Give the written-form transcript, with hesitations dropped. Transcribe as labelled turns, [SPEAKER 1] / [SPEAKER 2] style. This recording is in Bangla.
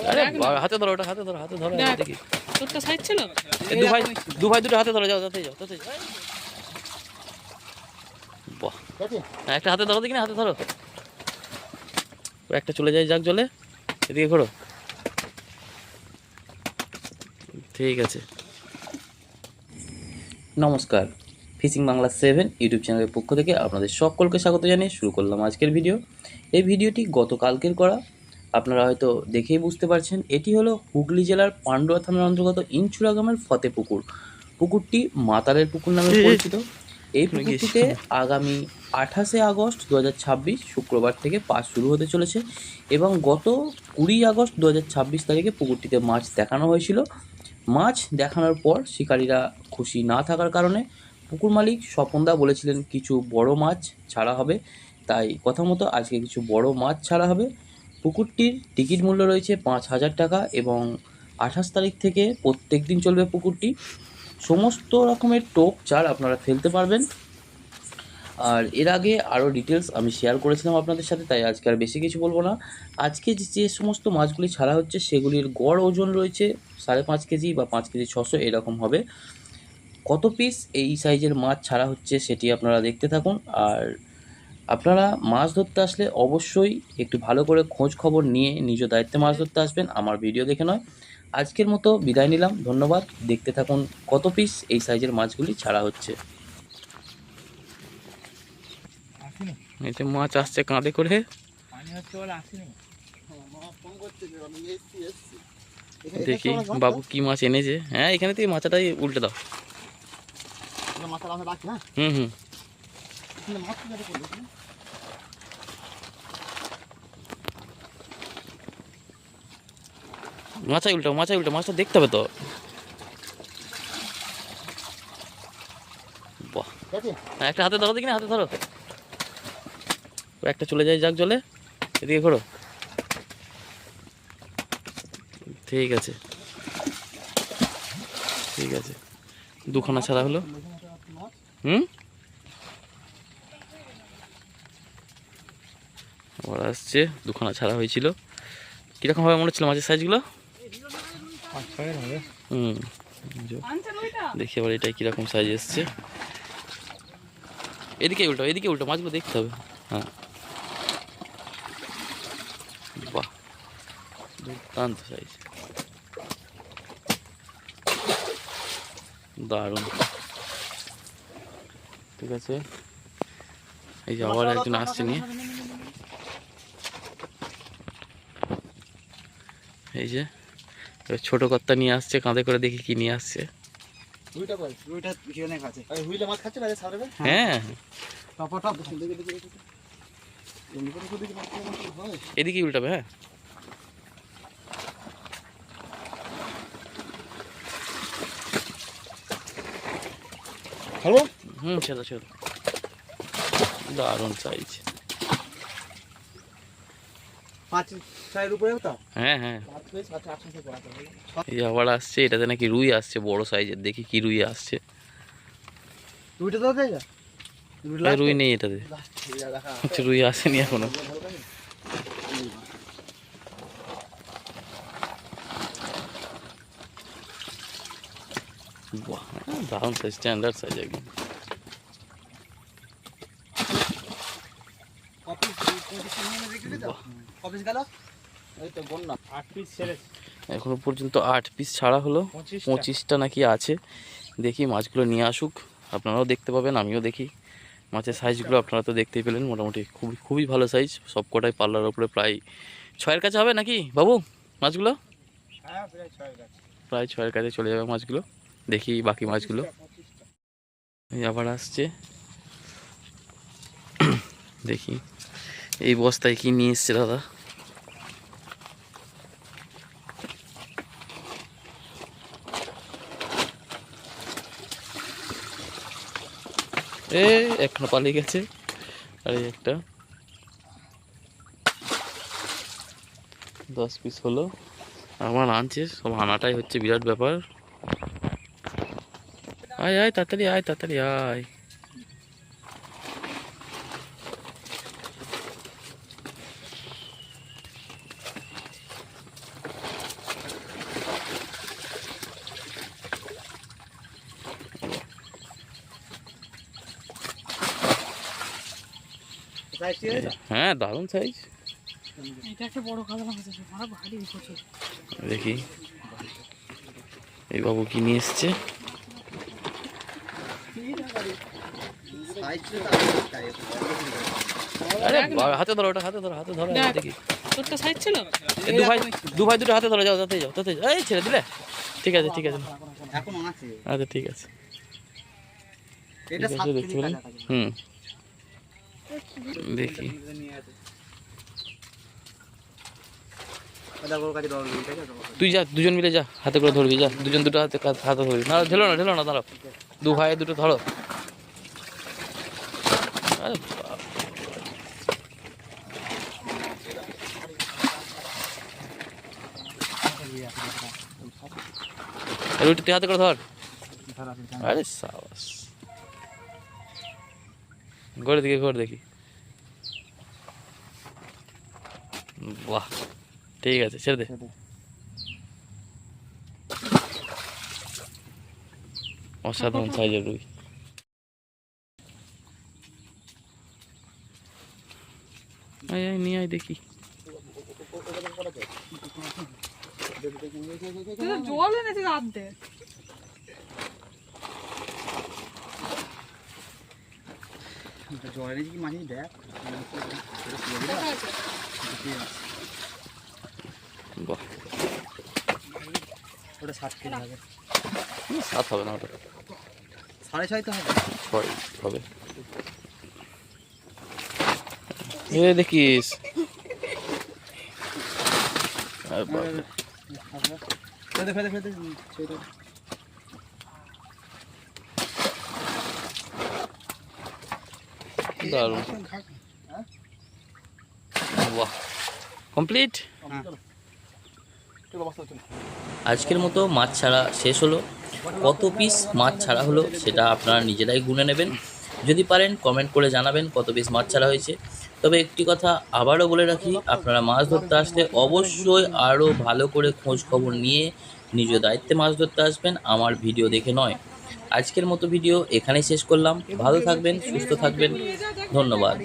[SPEAKER 1] আরে হাতে ধরো ওটা, হাতে ধরো, হাতে ধরো দেখি।
[SPEAKER 2] তোরটা সাইজ ছিল?
[SPEAKER 1] দু ভাই দুটো হাতে ধরো, যাও তাতে যাও, তাতে যাও। বাহ, একটা হাতে ধরো দেখি না, হাতে ধরো। একটা চলে যায় যাক জলে, এদিকে ঘোরো। ঠিক আছে। নমস্কার, ফিশিং বাংলা 7 ইউটিউব চ্যানেলের পক্ষ থেকে আপনাদের সকলকে স্বাগত জানিয়ে শুরু করলাম আজকের ভিডিও। এই ভিডিওটি গতকালকের করা, আপনারা হয়তো দেখেই বুঝতে পারছেন। এটি হলো হুগলি জেলার পান্ডুয়া থানার অন্তর্গত ইনচুরা গ্রামের ফতেপুকুর। পুকুরটি মাতালের পুকুর নামে পরিচিত। এই পুকুরটিতে আগামী 28শে আগস্ট 2026 শুক্রবার থেকে পাস শুরু হতে চলেছে এবং গত 20 আগস্ট 2026 তারিখে পুকুরটিতে মাছ দেখানো হয়েছিল। মাছ দেখানোর পর শিকারীরা খুশি না থাকার কারণে পুকুর মালিক স্বপনদা বলেছিলেন কিছু বড় মাছ ছাড়া হবে, তাই কথা মতো আজকে কিছু বড় মাছ ছাড়া হবে। পুকুরটির টিকিট মূল্য রয়েছে 5,000 টাকা এবং 28 তারিখ থেকে প্রত্যেক দিন চলবে পুকুরটি। সমস্ত রকমের টোপ চার আপনারা ফেলতে পারবেন। আর এর আগে আরও ডিটেলস আমি শেয়ার করেছিলাম আপনাদের সাথে, তাই আজকে আর বেশি কিছু বলবো না। আজকে যে সমস্ত মাছগুলি ছাড়া হচ্ছে সেগুলির গড় ওজন রয়েছে 5.5 কেজি বা 5 কেজি 600 এরকম হবে। কত পিস এই সাইজের মাছ ছাড়া হচ্ছে সেটি আপনারা দেখতে থাকুন। আর আপনারা মাছ ধরতে আসলে অবশ্যই একটু ভালো করে খোঁজ খবর নিয়ে নিজ দায়িত্বে মাছ ধরতে আসবেন, আমার ভিডিও দেখে নয়। আজকের মতো বিদায় নিলাম, ধন্যবাদ। দেখতে থাকুন কত পিস এই সাইজের মাছগুলি ছাড়া হচ্ছে। এতে মাছ আসছে কাঁধে করে। দেখি বাবু কি মাছ এনেছে। হ্যাঁ, এখানে থেকে মাছটাই উল্টে দাও। হুম হুম, মাছাই উল্টো, মাছাই উল্টো, মাছটা দেখতে হবে তো। বাহ, একটা হাতে ধরো দেখি না, হাতে ধরো। একটা চলে যায় যাক জলে, এদিকে ঘোরো। ঠিক আছে, ঠিক আছে, দুখানা ছাড়া হলো। হুম, আবার আসছে, দুখানা ছাড়া হয়েছিল। কীরকম ভাবে মনে হচ্ছিল মাছের সাইজগুলো? হুম, দেখি আবার এটাই কীরকম সাইজ এসছে। এদিকে উল্টো, এদিকে উল্টো, মাছগুলো দেখতে হবে। হ্যাঁ, বাহ, দুর্দান্ত সাইজ, দারুণ। ঠিক আছে, এই যে আবার একজন আসছে নিয়ে। এই যে ছোট কর্তা নিয়ে আসছে কাঁধে করে, দেখি কি নিয়ে আসছে। হ্যাঁ, এদিকে উল্টাবে। হ্যাঁ, হুম, ছেড়ো ছেড়ো, দারুণ সাইজ। হ্যাঁ হ্যাঁ, এই আবার আসছে, এটাতে নাকি রুই আসছে বড় সাইজের। দেখি কি রুই আসছে। রুই নেই এটাতে, রুই আসেনি এখনো। বাহ, দারুণ সাইজ, স্ট্যান্ডার্ড সাইজ একদম। এখনো পর্যন্ত 8 পিস ছাড়া হলো, 25টা নাকি আছে। দেখি মাছগুলো নিয়ে আসুক, আপনারাও দেখতে পাবেন, আমিও দেখি মাছের সাইজগুলো। আপনারা তো দেখতেই পেলেন, মোটামুটি খুবই খুবই ভালো সাইজ। সব কটাই পাল্লার ওপরে প্রায় 6-এর কাছে হবে নাকি বাবু মাছগুলো? প্রায় 6-এর কাছে চলে যাবে মাছগুলো। দেখি বাকি মাছগুলো। এই আবার আসছে, দেখি এই বস্তায় কি নিয়ে এসছে দাদা। এখনো পালিয়ে গেছে। আর এই একটা 10 পিস হলো। আমার আনছে, সব আনাটাই হচ্ছে বিরাট ব্যাপার। আয় আয় তাড়াতাড়ি, আয় তাড়াতাড়ি, আয়। হ্যাঁ দারুণ সাইজ।
[SPEAKER 2] এটা একটা বড় কাতলা মাছ আছে, বড় ভারী প্রচুর।
[SPEAKER 1] দেখি এই বাবু কি নিয়ে এসছে। আরে হাতে ধরো, ওটা হাতে ধরো, হাতে ধরো দেখি।
[SPEAKER 2] তোরটা সাইজ ছিল?
[SPEAKER 1] দু ভাই দুটো হাতে ধরে যাও, তাতে যাও, তাতে যাও। এই ছেড়ে দিলে? ঠিক আছে ঠিক আছে,
[SPEAKER 3] এখন আছে
[SPEAKER 1] আচ্ছা ঠিক আছে।
[SPEAKER 3] এটা 7
[SPEAKER 1] দেখতে পেলেন? হুম দেখি তুই যা, দুজন মিলে যা, হাতে করে ধরবি, যা দুজন দুটো হাতে হাতে ধরবি। না ঢেলো না দাঁড়াও, দু ভাই দুটো ধরো। আরে বাপ। রুটি তুই হাতে করে ধর। আরে সাবাস, ঘরে দেখি। বাহ ঠিক আছে, ছেড়ে দে। অসাধারণ সাইজের রুই। নিয়ে আয় দেখি।
[SPEAKER 2] জল এনেছে রাত দে।
[SPEAKER 3] জলে কি মাছ দেখ
[SPEAKER 1] বাহ,
[SPEAKER 3] ওটা 7 কেজি হবে।
[SPEAKER 1] 7 হবে না, ওটা
[SPEAKER 3] 6.5 তো হবে।
[SPEAKER 1] 6 হবে। এ দেখিস,
[SPEAKER 3] ফেদে
[SPEAKER 1] দারুণ। বাহ, কমপ্লিট। আজকের মতো মাছ ছাড়া শেষ হলো। কত পিস মাছ ছাড়া হলো সেটা আপনারা নিজেরাই গুনে নেবেন। যদি পারেন কমেন্ট করে জানাবেন কত পিস মাছ ছাড়া হয়েছে। তবে একটি কথা আবারও বলে রাখি, আপনারা মাছ ধরতে আসলে অবশ্যই আরও ভালো করে খোঁজ খবর নিয়ে নিজ দায়িত্বে মাছ ধরতে আসবেন, আমার ভিডিও দেখে নয়। আজকের মতো ভিডিও এখানেই শেষ করলাম। ভালো থাকবেন, সুস্থ থাকবেন, ধন্যবাদ।